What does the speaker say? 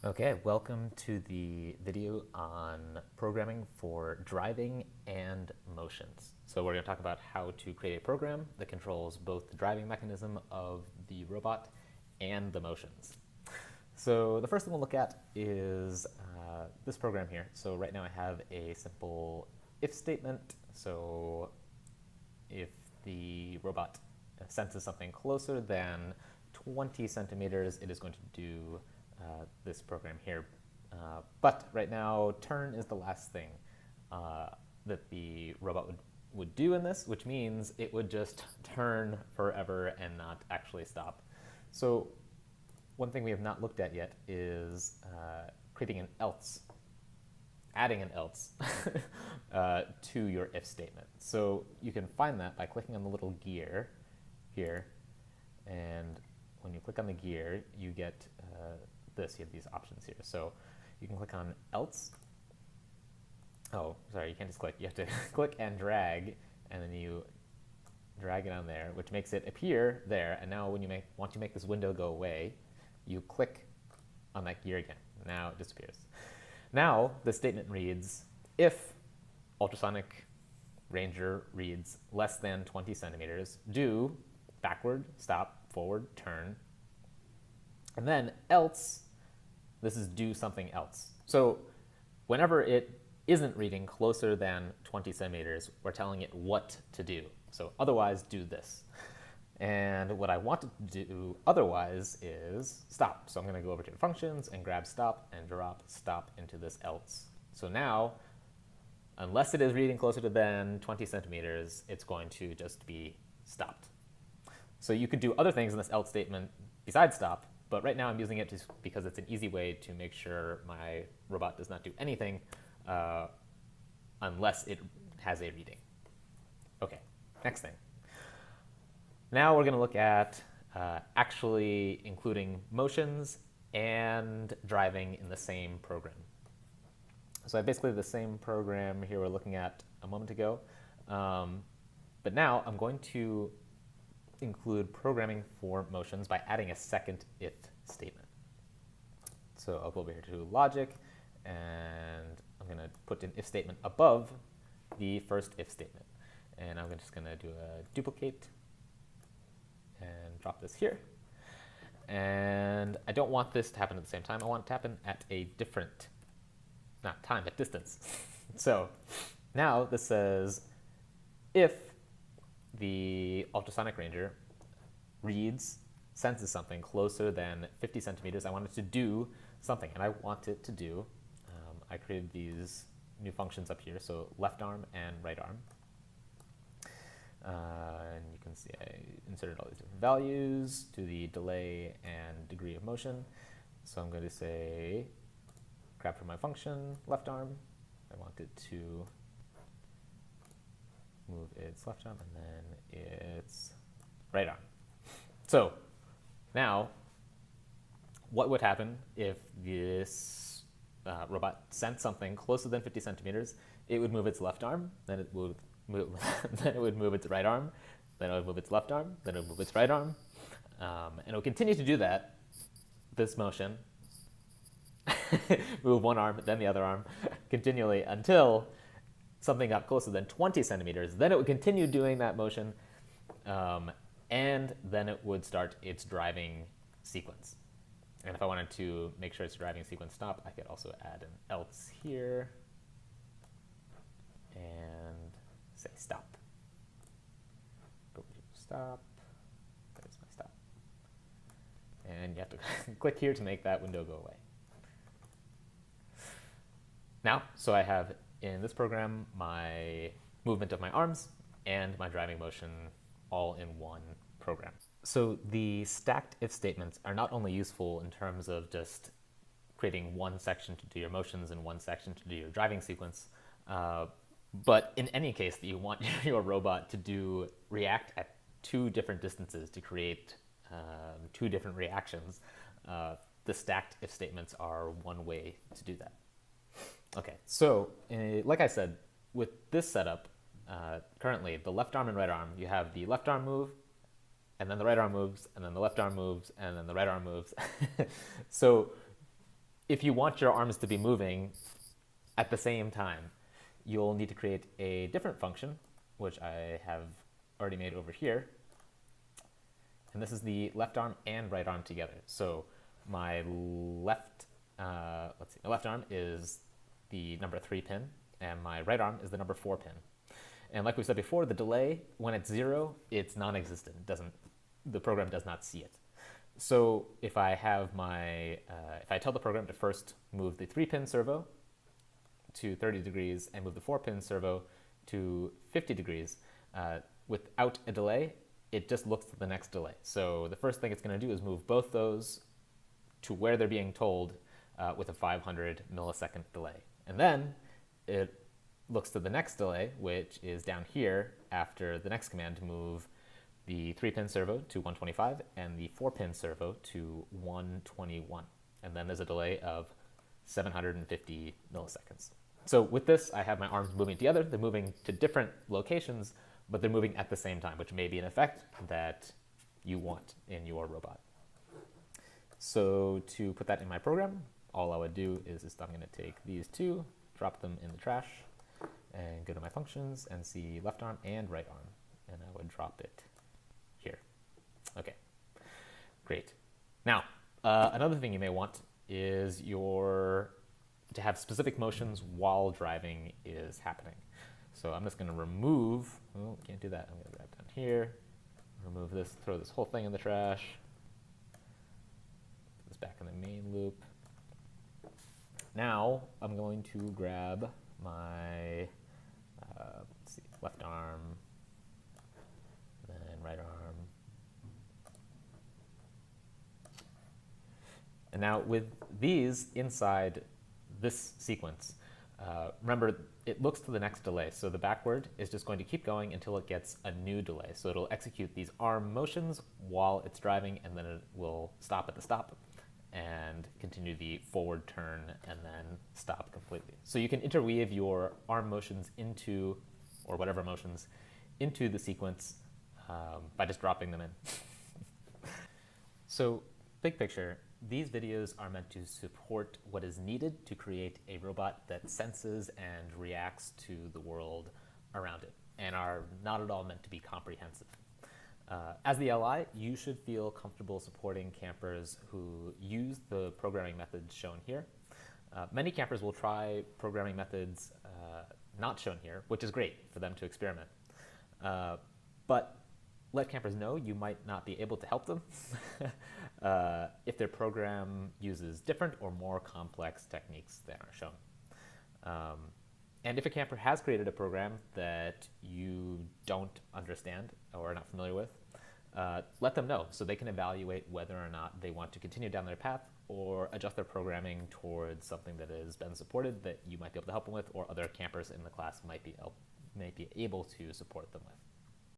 Okay, welcome to the video on programming for driving and motions. So we're going to talk about how to create a program that controls both the driving mechanism of the robot and the motions. So the first thing we'll look at is this program here. So right now I have a simple if statement. So if the robot senses something closer than 20 centimeters, it is going to do this program here. But right now, turn is the last thing that the robot would do in this, which means it would just turn forever and not actually stop. So one thing we have not looked at yet is creating an else, adding an else to your if statement. So you can find that by clicking on the little gear here, and when you click on the gear, you get this. You have these options here. So you can click on else. Oh, sorry, you can't just click. You have to click and drag, and then you drag it on there, which makes it appear there. And now when you want to make this window go away, you click on that gear again. Now it disappears. Now the statement reads, if ultrasonic ranger reads less than 20 centimeters, do backward, stop, forward, turn, and then else, this is do something else. So whenever it isn't reading closer than 20 centimeters, we're telling it what to do. So otherwise, do this. And what I want it to do otherwise is stop. So I'm going to go over to functions and grab stop and drop stop into this else. So now, unless it is reading closer to than 20 centimeters, it's going to just be stopped. So you could do other things in this else statement besides stop, but right now I'm using it just because it's an easy way to make sure my robot does not do anything unless it has a reading. Okay, next thing. Now we're going to look at actually including motions and driving in the same program. So I have basically the same program here we're looking at a moment ago, but now I'm going to include programming for motions by adding a second if statement. So I'll go over here to logic, and I'm going to put an if statement above the first if statement. And I'm just going to do a duplicate and drop this here. And I don't want this to happen at the same time. I want it to happen at a different, not time, but distance. So now this says if the ultrasonic ranger senses something closer than 50 centimeters, I want it to do something, and I want it to do, I created these new functions up here, so left arm and right arm. And you can see I inserted all these different values to the delay and degree of motion. So I'm going to say, grab from my function, left arm. I want it to move its left arm, and then its right arm. So now, what would happen if this robot sent something closer than 50 centimeters? It would move its left arm, then it would then it would move its right arm, then it would move its left arm, then it would move its right arm, and it would continue to do that, this motion, move one arm, then the other arm, continually until something got closer than 20 centimeters. Then it would continue doing that motion, and then it would start its driving sequence. And if I wanted to make sure its driving sequence stopped, I could also add an else here and say stop. Go to stop. There's my stop. And you have to click here to make that window go away. Now, so I have in this program my movement of my arms and my driving motion all in one program. So the stacked if statements are not only useful in terms of just creating one section to do your motions and one section to do your driving sequence, but in any case that you want your robot to react at two different distances to create two different reactions, the stacked if statements are one way to do that. Okay, so like I said, with this setup, currently the left arm and right arm, you have the left arm move, and then the right arm moves, and then the left arm moves, and then the right arm moves. So if you want your arms to be moving at the same time, you'll need to create a different function, which I have already made over here. And this is the left arm and right arm together. So my left, my left arm is the number 3 pin, and my right arm is the number 4 pin. And like we said before, the delay, when it's 0, it's non-existent. The program does not see it. So if I have if I tell the program to first move the 3-pin servo to 30 degrees and move the 4-pin servo to 50 degrees, without a delay, it just looks to the next delay. So the first thing it's going to do is move both those to where they're being told with a 500 millisecond delay. And then it looks to the next delay, which is down here after the next command to move the 3-pin servo to 125 and the 4-pin servo to 121. And then there's a delay of 750 milliseconds. So with this, I have my arms moving together. They're moving to different locations, but they're moving at the same time, which may be an effect that you want in your robot. So to put that in my program, all I would do is I'm going to take these two, drop them in the trash, and go to my functions and see left arm and right arm. And I would drop it here. Okay, great. Now, another thing you may want is to have specific motions while driving is happening. So I'm just going to remove, oh, can't do that. I'm going to grab down here, remove this, throw this whole thing in the trash, put this back in the main loop. Now I'm going to grab my let's see, left arm, then right arm. And now with these inside this sequence, remember, it looks to the next delay. So the backward is just going to keep going until it gets a new delay. So it'll execute these arm motions while it's driving, and then it will stop at the stop and continue the forward turn and then stop completely. So you can interweave your arm motions into, or whatever motions, into the sequence by just dropping them in. So big picture, these videos are meant to support what is needed to create a robot that senses and reacts to the world around it, and are not at all meant to be comprehensive. As the LI, you should feel comfortable supporting campers who use the programming methods shown here. Many campers will try programming methods not shown here, which is great for them to experiment. But let campers know you might not be able to help them if their program uses different or more complex techniques than are shown. And if a camper has created a program that you don't understand or are not familiar with, let them know so they can evaluate whether or not they want to continue down their path or adjust their programming towards something that has been supported that you might be able to help them with, or other campers in the class might be able to support them with.